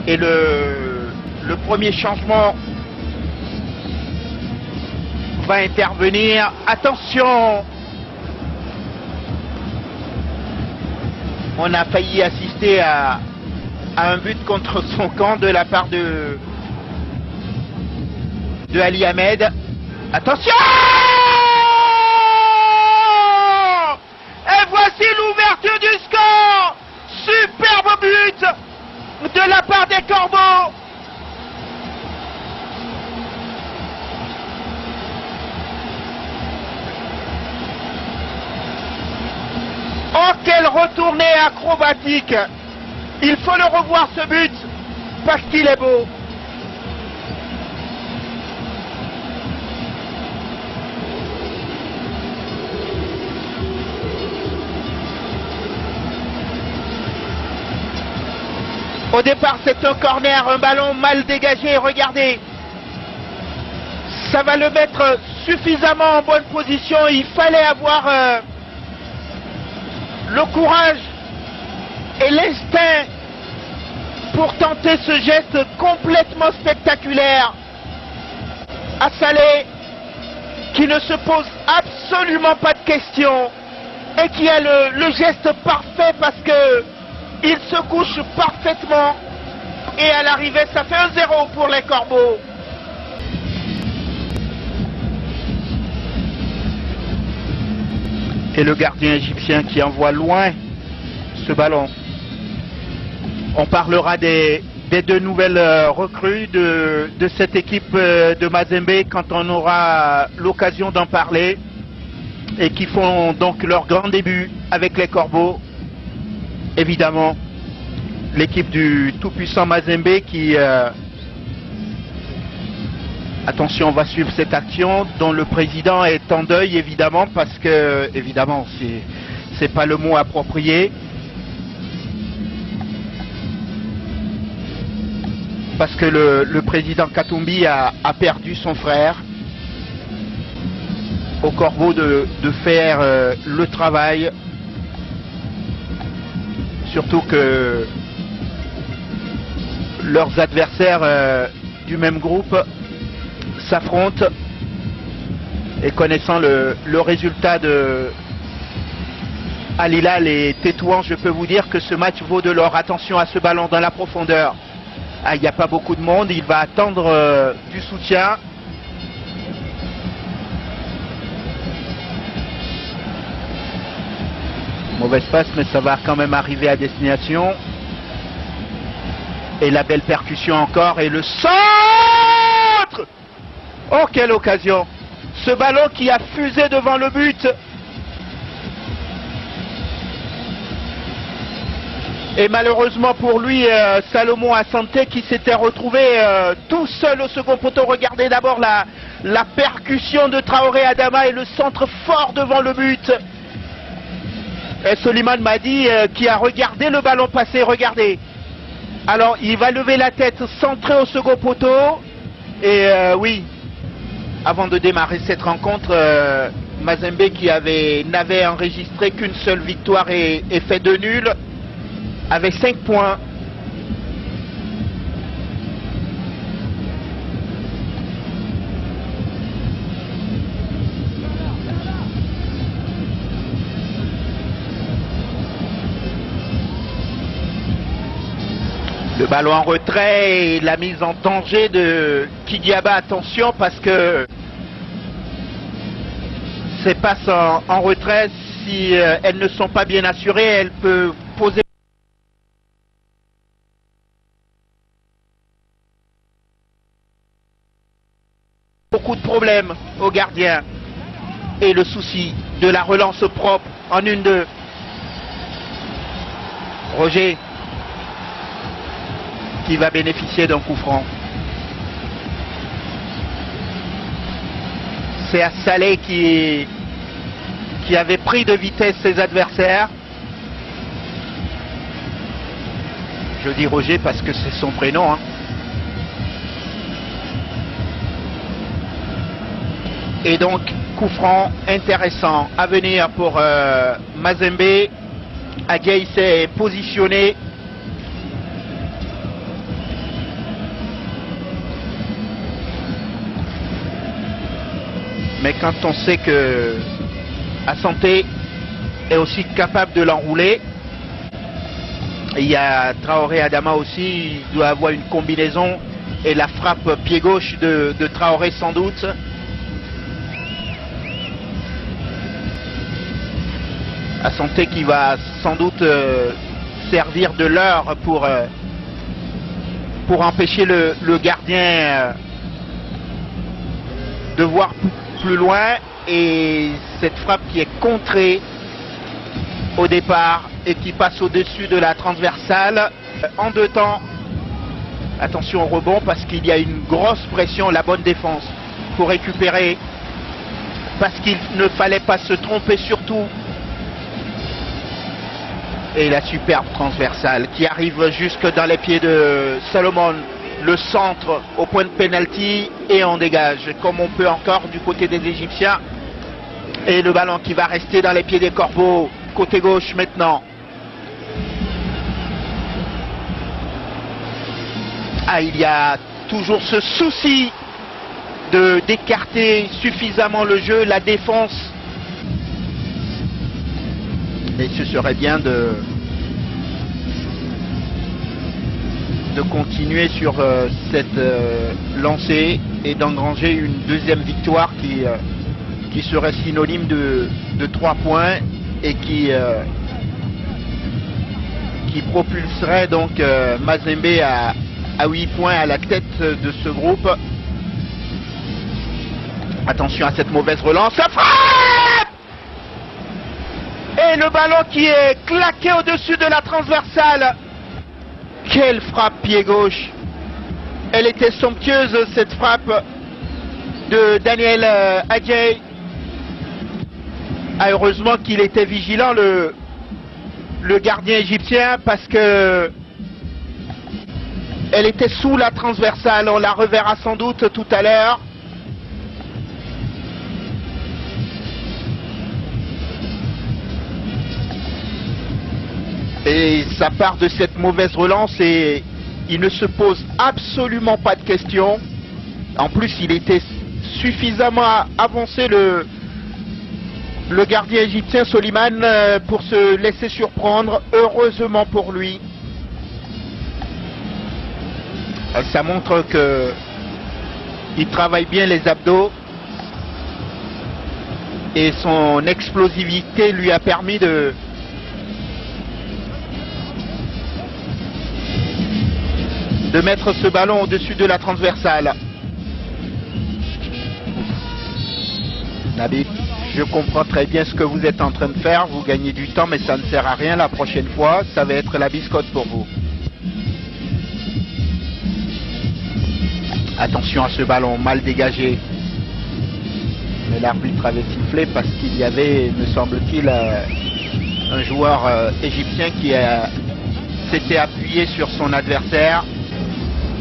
Et le premier changement va intervenir. Attention! On a failli assister à un but contre son camp de la part de Ali Ahmed. Attention! Et voici l'ouverture du score! Superbe but de la part des Corbeaux! Oh, quelle retournée acrobatique! Il faut le revoir ce but, parce qu'il est beau. Au départ, c'est un corner, un ballon mal dégagé. Regardez, ça va le mettre suffisamment en bonne position. Il fallait avoir le courage et l'instinct pour tenter ce geste complètement spectaculaire. Assalé, qui ne se pose absolument pas de questions et qui a le geste parfait parce que il se couche parfaitement, et à l'arrivée ça fait 1-0 pour les Corbeaux. Et le gardien égyptien qui envoie loin ce ballon. On parlera des deux nouvelles recrues de cette équipe de Mazembe quand on aura l'occasion d'en parler, et qui font donc leur grand début avec les Corbeaux. Évidemment, l'équipe du tout-puissant Mazembe qui... attention, on va suivre cette action dont le président est en deuil, évidemment, parce que, évidemment, c'est pas le mot approprié. Parce que le président Katumbi a perdu son frère. Au Corbeau de faire le travail. Surtout que leurs adversaires du même groupe s'affrontent, et connaissant le résultat de Al Hilal et Tétouan, je peux vous dire que ce match vaut de l'or. Attention à ce ballon dans la profondeur. Ah, il n'y a pas beaucoup de monde, il va attendre du soutien. Mauvaise passe, mais ça va quand même arriver à destination. Et la belle percussion encore, et le centre! Oh, quelle occasion! Ce ballon qui a fusé devant le but. Et malheureusement pour lui, Salomon Asante qui s'était retrouvé tout seul au second poteau. Regardez d'abord la percussion de Traoré Adama et le centre fort devant le but. Et Soliman m'a dit qui a regardé le ballon passer, regardez. Alors il va lever la tête, centré au second poteau. Et oui, avant de démarrer cette rencontre, Mazembe qui n'avait enregistré qu'une seule victoire et fait 2 nuls, avec 5 points. Le ballon en retrait et la mise en danger de Kidiaba. Attention, parce que ces passes en retrait, si elles ne sont pas bien assurées, elles peuvent poser beaucoup de problèmes aux gardiens. Et le souci de la relance propre en 1-2. Roger qui va bénéficier d'un coup franc. C'est Assalé qui avait pris de vitesse ses adversaires. Je dis Roger parce que c'est son prénom, hein. Et donc, coup franc intéressant à venir pour Mazembe. Agueil s'est positionné. Mais quand on sait que Asante est aussi capable de l'enrouler, il y a Traoré Adama aussi, il doit avoir une combinaison et la frappe pied gauche de Traoré sans doute. Asante qui va sans doute servir de leurre pour empêcher le gardien de voir plus loin, et cette frappe qui est contrée au départ et qui passe au-dessus de la transversale en deux temps. Attention au rebond parce qu'il y a une grosse pression, la bonne défense pour récupérer, parce qu'il ne fallait pas se tromper surtout. Et la superbe transversale qui arrive jusque dans les pieds de Salomon. Le centre au point de pénalty et on dégage comme on peut encore du côté des Égyptiens. Et le ballon qui va rester dans les pieds des Corbeaux, côté gauche maintenant. Ah, il y a toujours ce souci d'écarter suffisamment le jeu, la défense. Et ce serait bien de continuer sur cette lancée et d'engranger une deuxième victoire qui serait synonyme de 3 points et qui propulserait donc Mazembe à 8 points à la tête de ce groupe. Attention à cette mauvaise relance, ça frappe! Et le ballon qui est claqué au-dessus de la transversale. Quelle frappe pied gauche! Elle était somptueuse cette frappe de Daniel Adjei. Ah, heureusement qu'il était vigilant le gardien égyptien, parce que elle était sous la transversale. On la reverra sans doute tout à l'heure. Et ça part de cette mauvaise relance et il ne se pose absolument pas de questions. En plus, il était suffisamment avancé le gardien égyptien Soliman pour se laisser surprendre. Heureusement pour lui. Ça montre que il travaille bien les abdos et son explosivité lui a permis de mettre ce ballon au-dessus de la transversale. Nabil, je comprends très bien ce que vous êtes en train de faire. Vous gagnez du temps, mais ça ne sert à rien. La prochaine fois, ça va être la biscotte pour vous. Attention à ce ballon mal dégagé. Mais l'arbitre avait sifflé parce qu'il y avait, me semble-t-il, un joueur égyptien qui s'était appuyé sur son adversaire.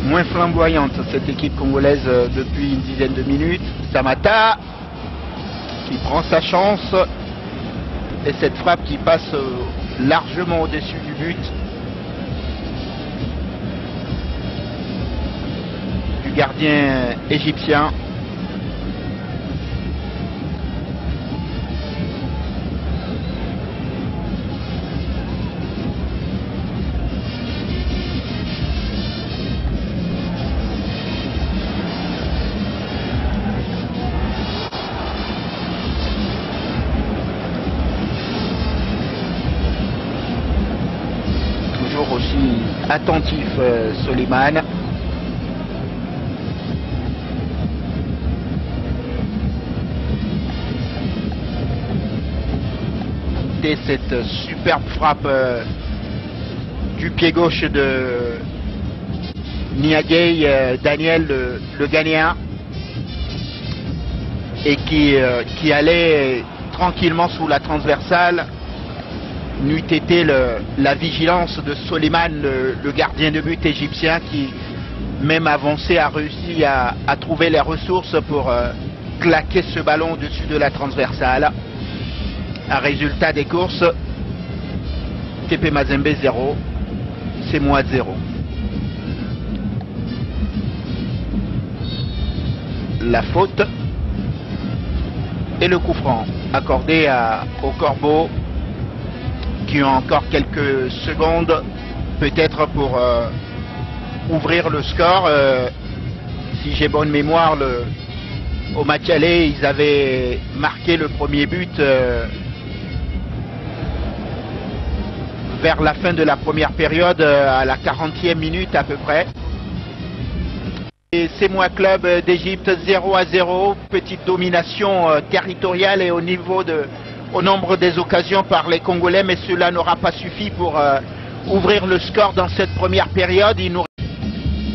Moins flamboyante cette équipe congolaise depuis une dizaine de minutes. Samata qui prend sa chance et cette frappe qui passe largement au-dessus du but du gardien égyptien. Aussi attentif Soliman. Et cette superbe frappe du pied gauche de Niagey, Daniel le Ghanéen, et qui allait tranquillement sous la transversale. N'eût été la vigilance de Soliman, le gardien de but égyptien, qui, même avancé, a réussi à trouver les ressources pour claquer ce ballon au-dessus de la transversale. Un résultat des courses, TP Mazembe 0, c'est moins 0. La faute Et le coup franc accordé aux Corbeaux qui ont encore quelques secondes peut-être pour ouvrir le score. Si j'ai bonne mémoire, au match aller, ils avaient marqué le premier but vers la fin de la première période, à la 40e minute à peu près. Et c'est moi Club d'Égypte 0-0, petite domination territoriale et au nombre des occasions par les Congolais, mais cela n'aura pas suffi pour ouvrir le score dans cette première période.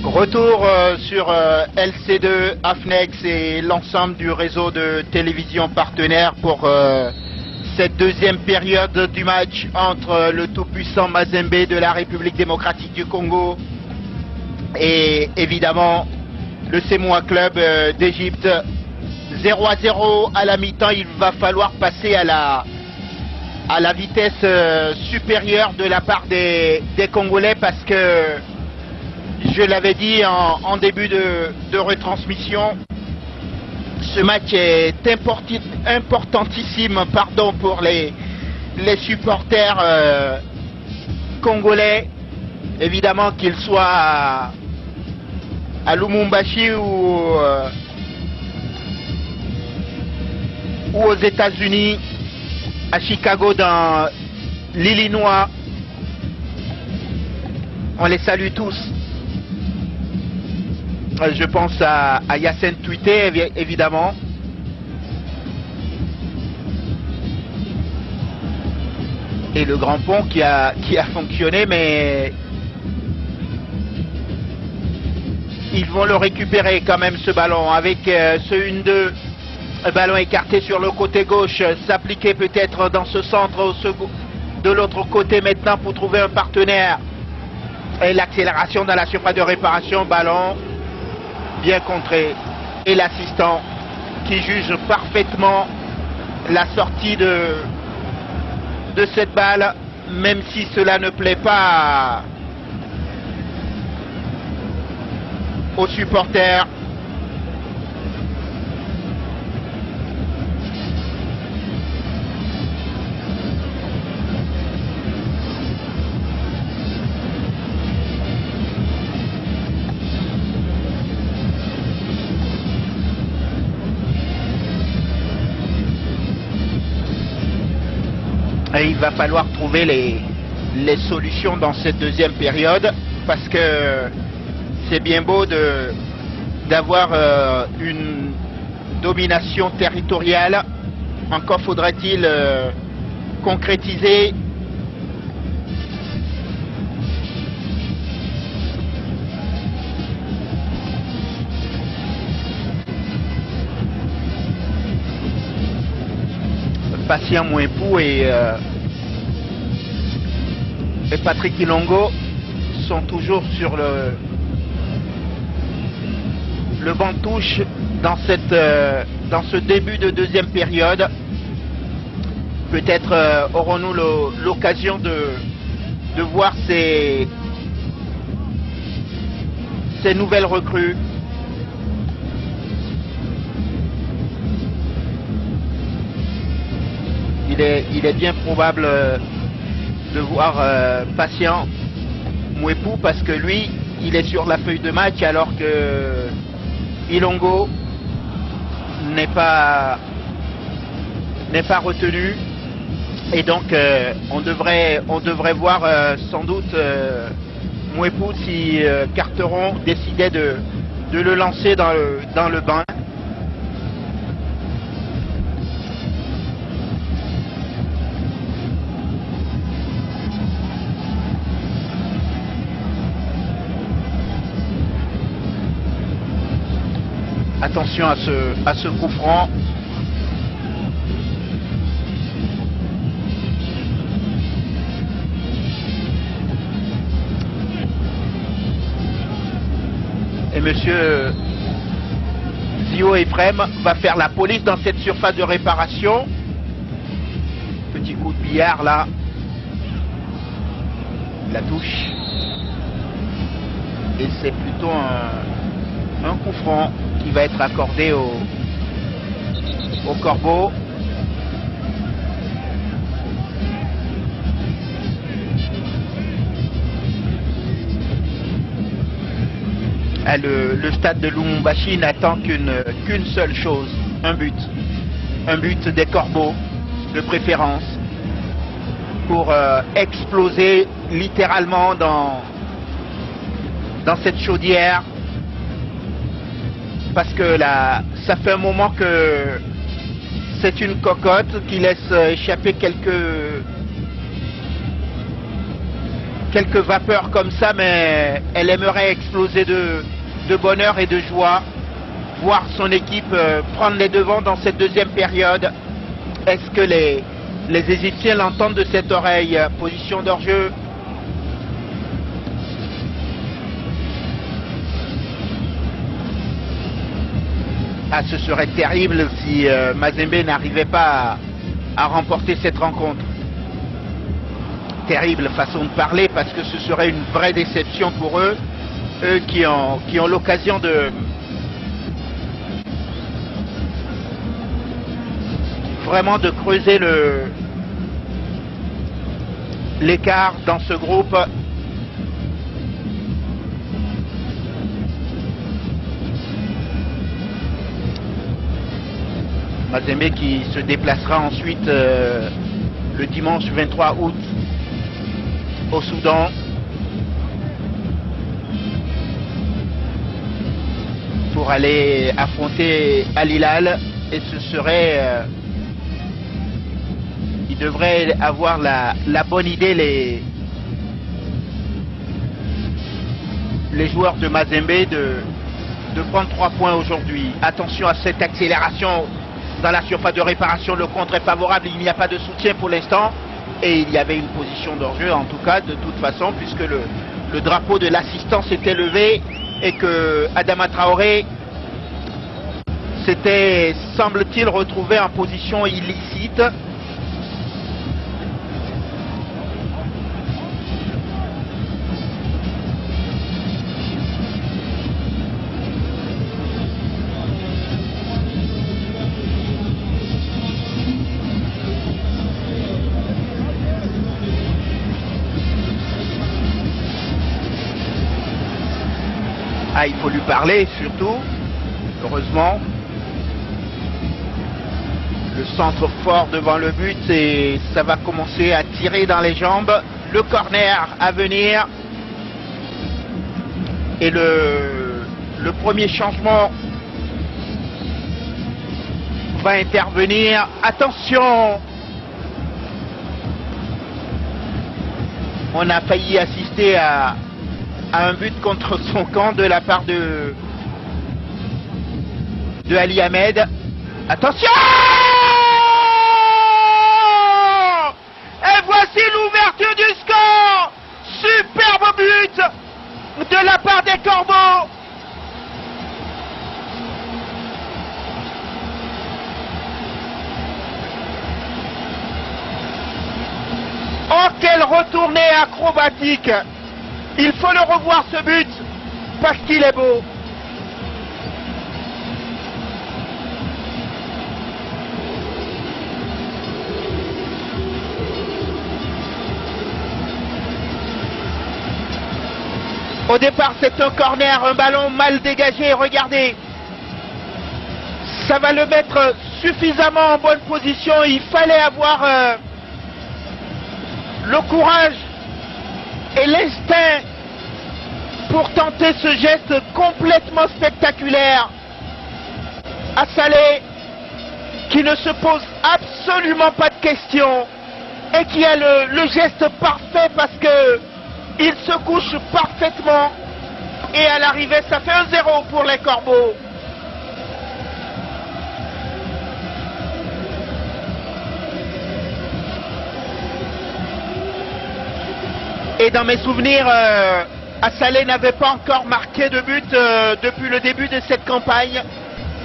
Retour sur LC2, Afnex et l'ensemble du réseau de télévision partenaire pour cette deuxième période du match entre le tout-puissant Mazembe de la République démocratique du Congo et évidemment le Semois Club d'Égypte. 0-0 à la mi-temps. Il va falloir passer à la vitesse supérieure de la part des Congolais parce que je l'avais dit en début de retransmission, ce match est importantissime pour les supporters congolais, évidemment qu'ils soient à Lumumbashi ou aux États-Unis, à Chicago dans l'Illinois. On les salue tous. Je pense à Yacine Touité, évidemment. Et le grand pont qui a fonctionné, mais ils vont le récupérer quand même, ce ballon, avec ce 1-2. Ballon écarté sur le côté gauche, s'appliquer peut-être dans ce centre de l'autre côté maintenant pour trouver un partenaire. Et l'accélération dans la surface de réparation, ballon bien contré. Et l'assistant qui juge parfaitement la sortie de cette balle, même si cela ne plaît pas aux supporters. Et il va falloir trouver les solutions dans cette deuxième période, parce que c'est bien beau d'avoir une domination territoriale. Encore faudrait-il concrétiser Patient Mouepou et Patrick Ilongo sont toujours sur le banc de touche dans ce début de deuxième période. Peut-être aurons-nous l'occasion de voir ces nouvelles recrues. Il est bien probable de voir Patient Mouepou, parce que lui, il est sur la feuille de match, alors que Ilongo n'est pas retenu. Et donc on devrait voir sans doute Mouepou si Carteron décidait de le lancer dans le bain. Attention à ce coup franc. Et monsieur Zio Ephraim va faire la police dans cette surface de réparation. Petit coup de billard là. La touche. Et c'est plutôt un coup franc qui va être accordé aux au Corbeau. Le stade de Lubumbashi n'attend qu'une seule chose, un but des Corbeaux de préférence pour exploser littéralement dans cette chaudière, parce que là ça fait un moment que c'est une cocotte qui laisse échapper quelques vapeurs comme ça, mais elle aimerait exploser de bonheur et de joie, voir son équipe prendre les devants dans cette deuxième période. Est-ce que les Égyptiens l'entendent de cette oreille? Position d'hors-jeu. Ah, ce serait terrible si Mazembe n'arrivait pas à remporter cette rencontre. Terrible façon de parler, parce que ce serait une vraie déception pour eux, eux qui ont l'occasion de vraiment de creuser l'écart dans ce groupe. Mazembe qui se déplacera ensuite le dimanche 23 août au Soudan. Pour aller affronter Al Hilal, et ce serait ils devraient avoir la bonne idée, les joueurs de Mazembe, de prendre 3 points aujourd'hui. Attention à cette accélération dans la surface de réparation, le contre est favorable, il n'y a pas de soutien pour l'instant, et il y avait une position d'hors-jeu en tout cas, de toute façon, puisque le drapeau de l'assistance était levé et que Adama Traoré s'était, semble-t-il, retrouvé en position illicite. Ah, il faut lui parler surtout, heureusement. Le centre fort devant le but, et ça va commencer à tirer dans les jambes. Le corner à venir. Et le premier changement va intervenir. Attention! On a failli assister à un but contre son camp de la part de Ali Ahmed. Attention! Et voici l'ouverture du score! Superbe but de la part des Corbeaux! Oh, quelle retournée acrobatique! Il faut le revoir, ce but, parce qu'il est beau. Au départ, c'est un corner, un ballon mal dégagé. Regardez, ça va le mettre suffisamment en bonne position. Il fallait avoir le courage et l'instinct pour tenter ce geste complètement spectaculaire. À Salé, qui ne se pose absolument pas de questions et qui a le geste parfait, parce que il se couche parfaitement, et à l'arrivée ça fait 1-0 pour les Corbeaux. Et dans mes souvenirs, Assalé n'avait pas encore marqué de but depuis le début de cette campagne.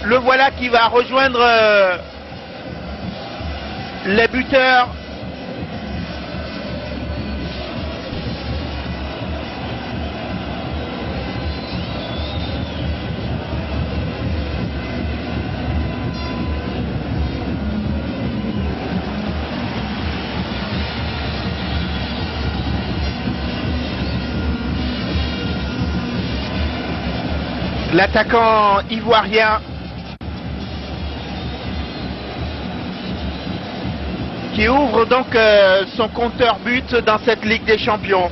Le voilà qui va rejoindre les buteurs. L'attaquant ivoirien qui ouvre donc son compteur but dans cette Ligue des Champions.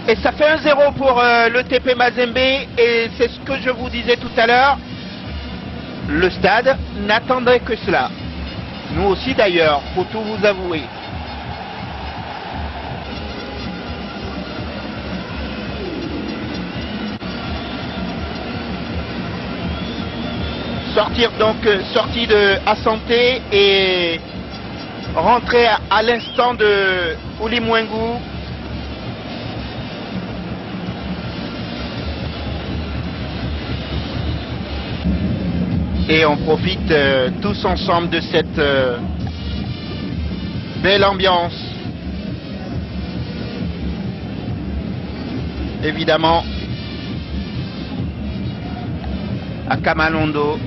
Et ça fait 1-0 pour le TP Mazembe, et c'est ce que je vous disais tout à l'heure. Le stade n'attendait que cela. Nous aussi d'ailleurs, faut tout vous avouer. Sortie de Asante et rentrée à l'instant de Ulimwengu. Et on profite tous ensemble de cette belle ambiance. Évidemment, à Kamalondo.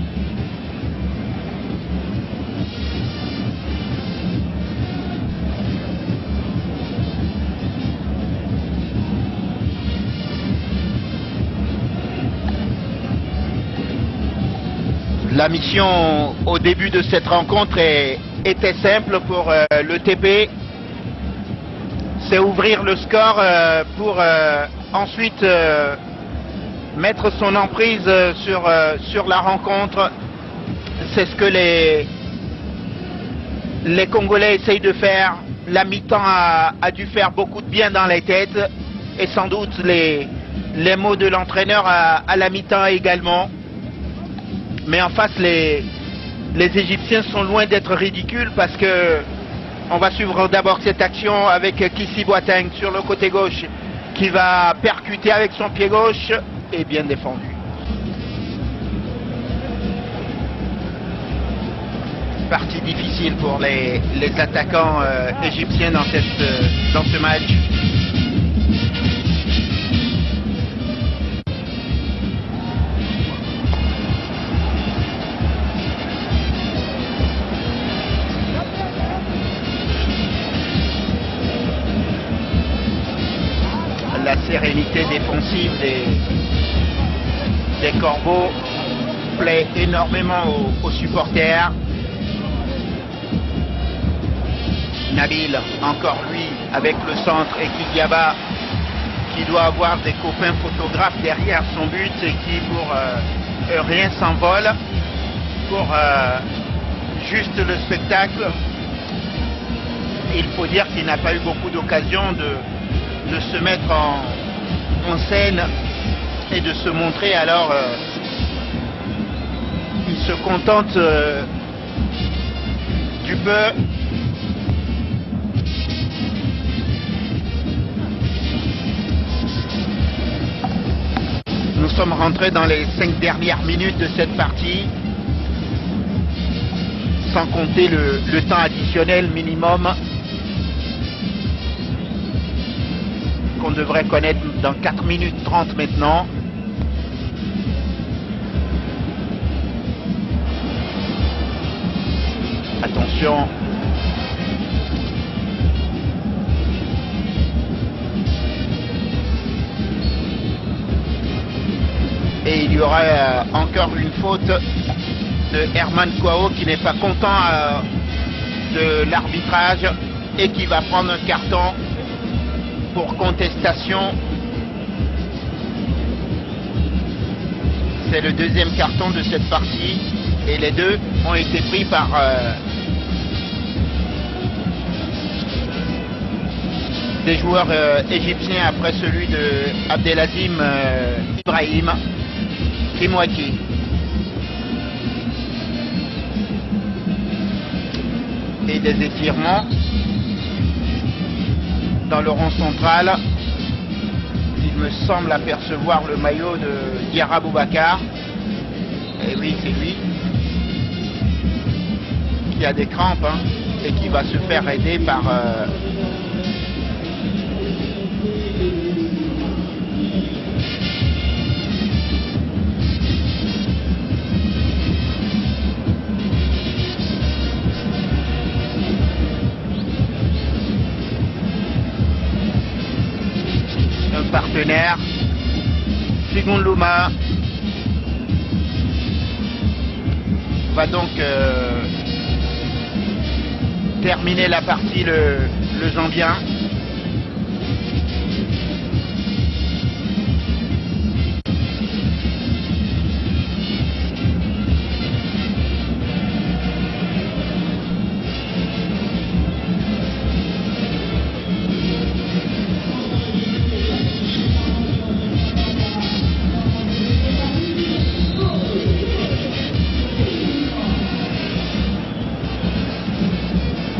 La mission au début de cette rencontre était simple pour le TP. C'est ouvrir le score pour ensuite mettre son emprise sur la rencontre. C'est ce que les Congolais essayent de faire. La mi-temps a dû faire beaucoup de bien dans les têtes, et sans doute les mots de l'entraîneur à la mi-temps également. Mais en face, les Égyptiens sont loin d'être ridicules, parce que on va suivre d'abord cette action avec Kissi Boateng sur le côté gauche, qui va percuter avec son pied gauche, et bien défendu. Partie difficile pour les attaquants égyptiens dans ce match. La sérénité défensive des Corbeaux plaît énormément aux supporters. Nabil, encore lui, avec le centre, et Kidiaba, qui doit avoir des copains photographes derrière son but et qui pour rien s'envole pour juste le spectacle. Il faut dire qu'il n'a pas eu beaucoup d'occasions de se mettre en scène et de se montrer, alors il se contente du peu. Nous sommes rentrés dans les 5 dernières minutes de cette partie, sans compter le temps additionnel minimum qu'on devrait connaître dans 4 minutes 30 maintenant. Attention. Et il y aurait encore une faute de Herman Kouao, qui n'est pas content de l'arbitrage et qui va prendre un carton pour contestation. C'est le deuxième carton de cette partie, et les deux ont été pris par des joueurs égyptiens après celui de Abdelazim Ibrahim Kimwaki. Et des étirements dans le rond central. Il me semble apercevoir le maillot de Diarra Boubacar. Et oui, c'est lui qui a des crampes, hein, et qui va se faire aider par partenaire, Sigoun Louma, va donc terminer la partie le Zambien.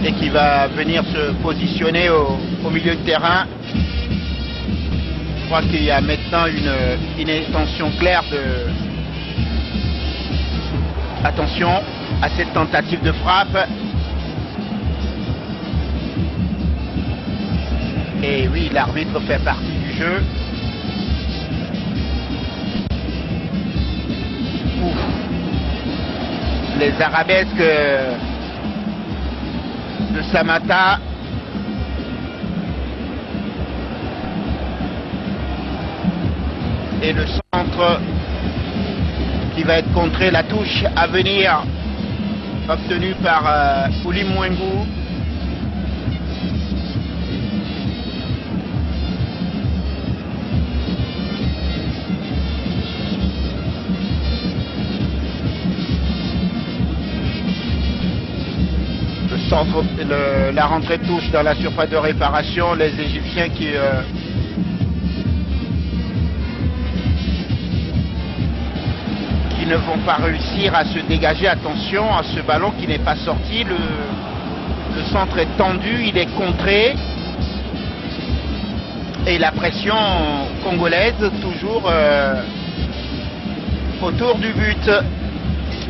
Et qui va venir se positionner au milieu de terrain. Je crois qu'il y a maintenant une intention claire de... Attention à cette tentative de frappe. Et oui, l'arbitre fait partie du jeu. Ouf. Les arabesques de Samata. Et le centre qui va être contré, la touche à venir obtenue par Oulim Mwengu. Centre, la rentrée de touche dans la surface de réparation, les Égyptiens qui ne vont pas réussir à se dégager. Attention à ce ballon qui n'est pas sorti, le centre est tendu, il est contré et la pression congolaise toujours autour du but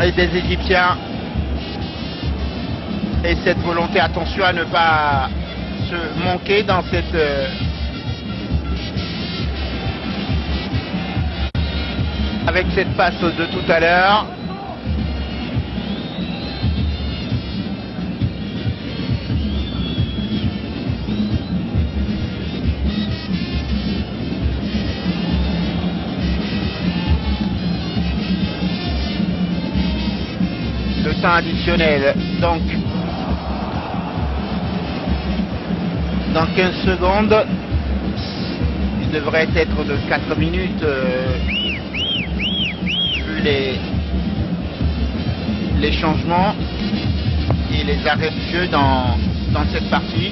et des Égyptiens. Et cette volonté, attention à ne pas se manquer dans cette avec cette passe de tout à l'heure. Le temps additionnel, donc dans 15 secondes, il devrait être de 4 minutes vu les changements et les arrêts de jeu dans cette partie.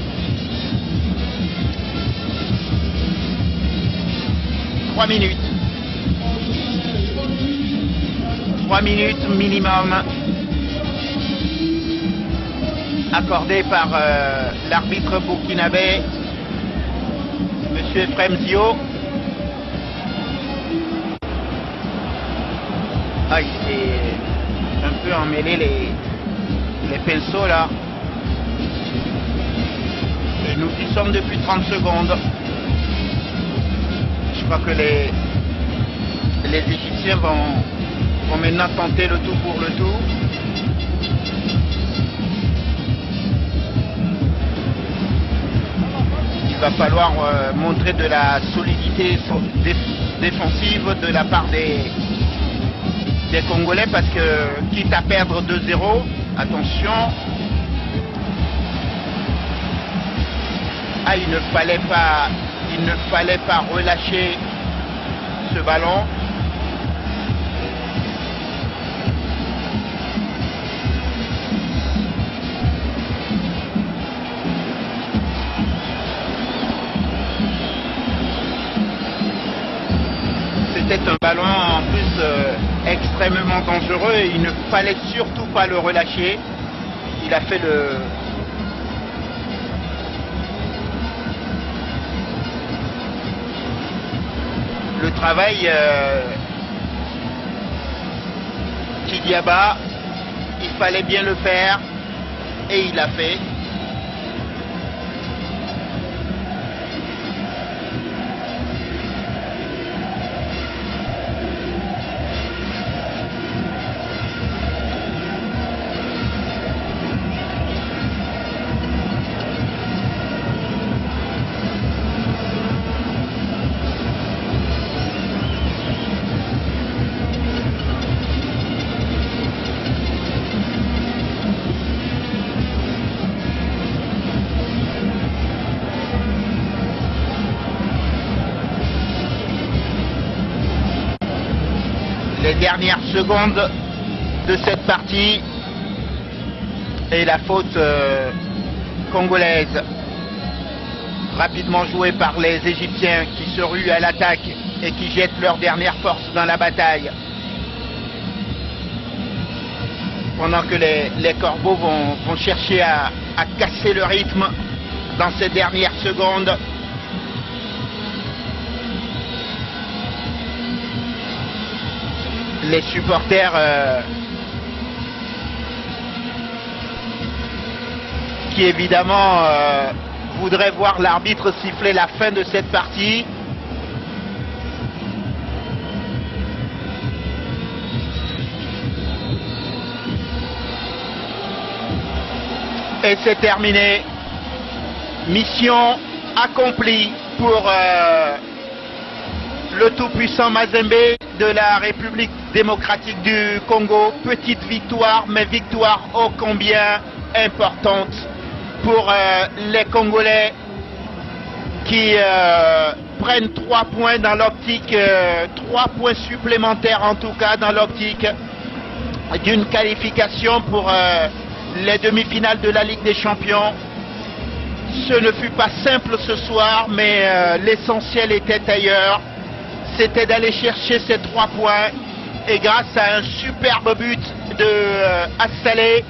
3 minutes. 3 minutes minimum accordé par l'arbitre burkinabé, Monsieur Ephraim Zio. Ah, il s'est un peu emmêlé les pinceaux là. Et nous y sommes depuis 30 secondes. Je crois que les Égyptiens vont maintenant tenter le tout pour le tout. Il va falloir montrer de la solidité défensive de la part des Congolais parce que quitte à perdre 2-0, attention, il ne fallait pas relâcher ce ballon. C'était un ballon en plus extrêmement dangereux et il ne fallait surtout pas le relâcher. Il a fait le travail Kidiaba. Il fallait bien le faire et il l'a fait. les dernières secondes de cette partie. Et la faute congolaise, rapidement jouée par les Égyptiens qui se ruent à l'attaque et qui jettent leur dernière force dans la bataille. Pendant que les Corbeaux vont chercher à casser le rythme dans ces dernières secondes. Les supporters qui évidemment voudraient voir l'arbitre siffler la fin de cette partie. Et c'est terminé. Mission accomplie pour le tout-puissant Mazembe de la République démocratique du Congo. Petite victoire, mais victoire ô combien importante pour les Congolais qui prennent 3 points dans l'optique, 3 points supplémentaires en tout cas dans l'optique d'une qualification pour les demi-finales de la Ligue des Champions. Ce ne fut pas simple ce soir, mais l'essentiel était ailleurs. C'était d'aller chercher ces 3 points. Et grâce à un superbe but de Assalé,